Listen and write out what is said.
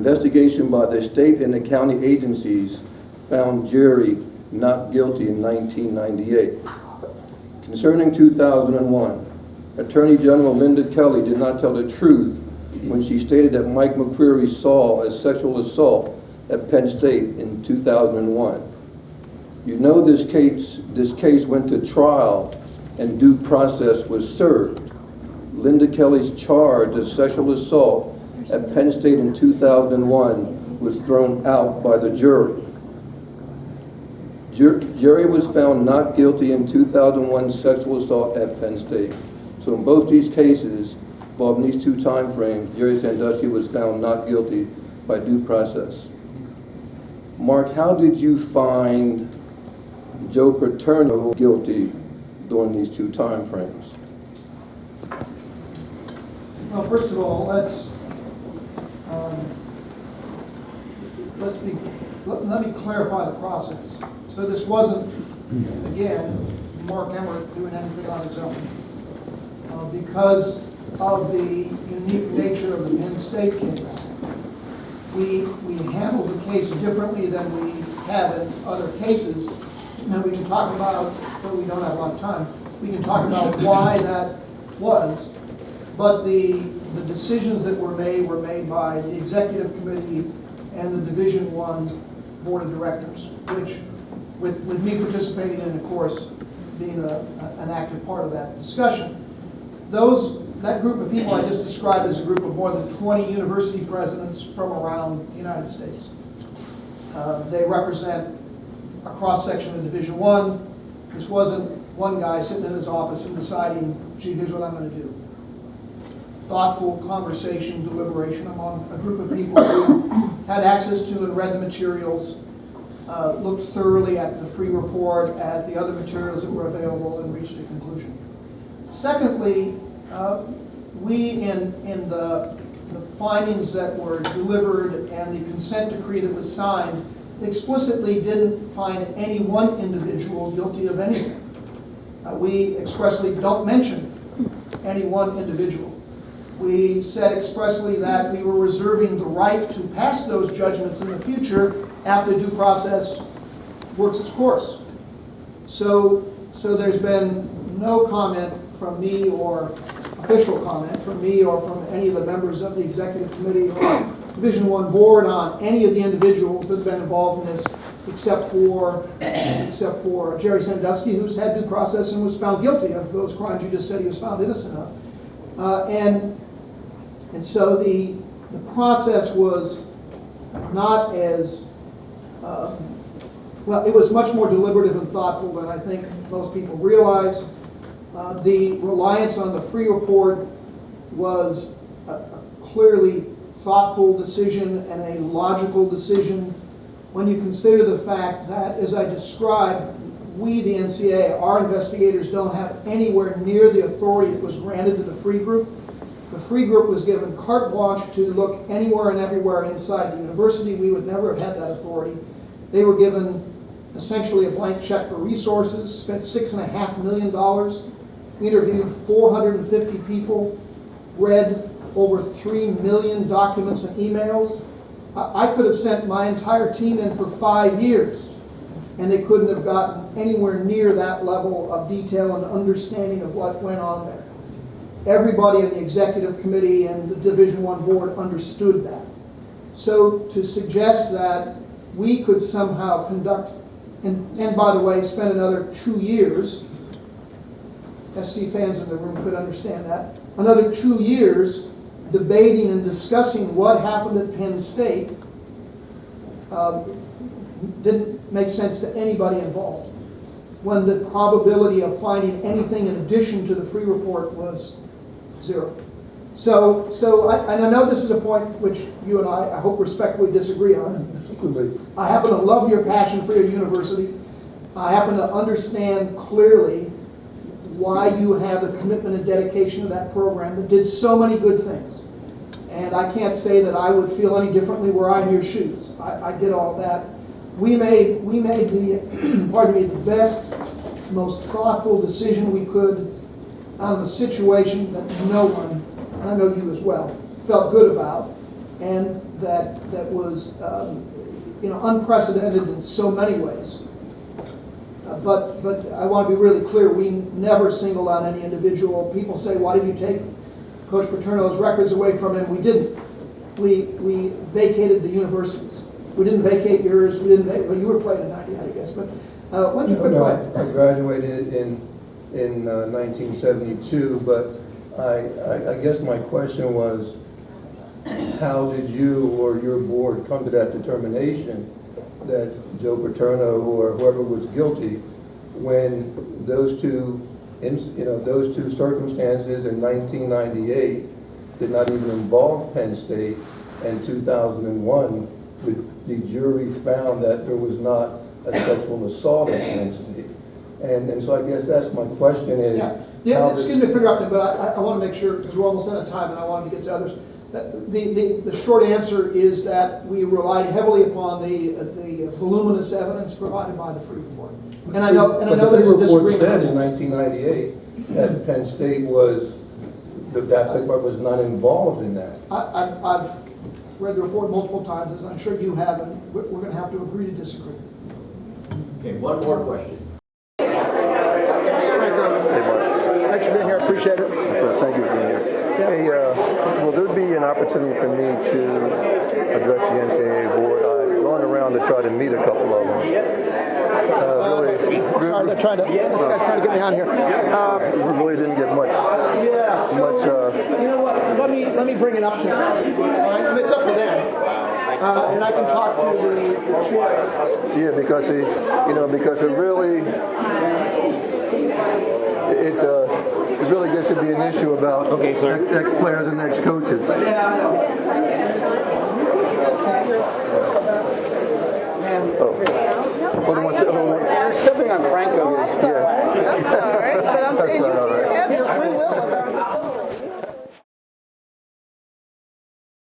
investigation by the state and the county agencies found Jerry not guilty in 1998. Concerning 2001, Attorney General Linda Kelly did not tell the truth when she stated that Mike McQuarrie saw a sexual assault at Penn State in 2001. You know this case went to trial and due process was served. Linda Kelly's charge of sexual assault at Penn State in 2001 was thrown out by the jury. Jerry was found not guilty in 2001 sexual assault at Penn State. So in both these cases, involving these two time frames, Jerry Sandusky was found not guilty by due process. Mark, how did you find Joe Paterno guilty during these two time frames? Well, first of all, let me clarify the process. So this wasn't, again, Mark Emmert doing anything on his own. Because of the unique nature of the Penn State case, we handled the case differently than we have in other cases. And we can talk about, but we don't have a lot of time, we can talk about why that was. But the decisions that were made by the executive committee and the Division I board of directors, which with me participating in, of course, being an active part of that discussion. That group of people I just described as a group of more than 20 university presidents from around the United States. They represent a cross-section of Division I. This wasn't one guy sitting in his office and deciding, gee, here's what I'm going to do. Thoughtful conversation, deliberation among a group of people who had access to and read the materials, looked thoroughly at the free report, at the other materials that were available, and reached a conclusion. Secondly, we in the findings that were delivered and the consent decree that was signed explicitly didn't find any one individual guilty of anything. We expressly don't mention any one individual. We said expressly that we were reserving the right to pass those judgments in the future after due process works its course. So there's been no comment from me, or official comment from me, or from any of the members of the executive committee or Division I board on any of the individuals that have been involved in this, except for Jerry Sandusky, who's had due process and was found guilty of those crimes you just said he was found innocent of. And so the process was not as well, it was much more deliberative and thoughtful than I think most people realize. The reliance on the free report was a clearly thoughtful decision and a logical decision when you consider the fact that, as I described, we, the NCAA, our investigators don't have anywhere near the authority that was granted to the free group. The free group was given carte blanche to look anywhere and everywhere inside the university. We would never have had that authority. They were given essentially a blank check for resources, spent $6.5 million, interviewed 450 people, read over 3 million documents and emails. I could have sent my entire team in for 5 years, and they couldn't have gotten anywhere near that level of detail and understanding of what went on there. Everybody in the executive committee and the Division I board understood that. So to suggest that we could somehow conduct, and by the way, spend another 2 years, SC fans in the room could understand that, another 2 years debating and discussing what happened at Penn State didn't make sense to anybody involved, when the probability of finding anything in addition to the free report was 0. So I know this is a point which you and I hope respectfully disagree on. I happen to love your passion for your university. I happen to understand clearly why you have the commitment and dedication to that program that did so many good things. And I can't say that I would feel any differently were I in your shoes. I get all of that. We made the pardon me, the best, most thoughtful decision we could on the situation that no one, and I know you as well, felt good about. And that was unprecedented in so many ways. But I want to be really clear, we never singled out any individual. People say, why did you take Coach Paterno's records away from him? We didn't. We vacated the universities. We didn't vacate yours. We didn't vacate, well, you were playing in 98, I guess. But when did you quit playing? I graduated in 1972, but I guess my question was, how did you or your board come to that determination that Joe Paterno or whoever was guilty when those two circumstances in 1998 did not even involve Penn State, and 2001 the jury found that there was not a sexual assault at Penn State, and so I guess that's my question is. Yeah. Excuse me for interrupting, but I want to make sure, because we're almost out of time, and I wanted to get to others. The short answer is that we relied heavily upon the voluminous evidence provided by the Freedom Board. And I know there's a disagreement. The report said in 1998 that Penn State was not involved in that. I've read the report multiple times, as I'm sure you have, and we're going to have to agree to disagree. Okay, one more question. Thanks for being here. Appreciate it. Thank you for being here. Hey, will there be an opportunity for me to address the NCAA board? I've gone around to try to meet a couple of them. Sorry, they're trying to. This guy's trying to get me out of here. Really didn't get much. You know what? Let me bring it up to them. All right? I mean, it's up to them. And I can talk to the chair. Yeah, because it really. It really gets to be an issue about ex-players and ex-coaches. Yeah, I know.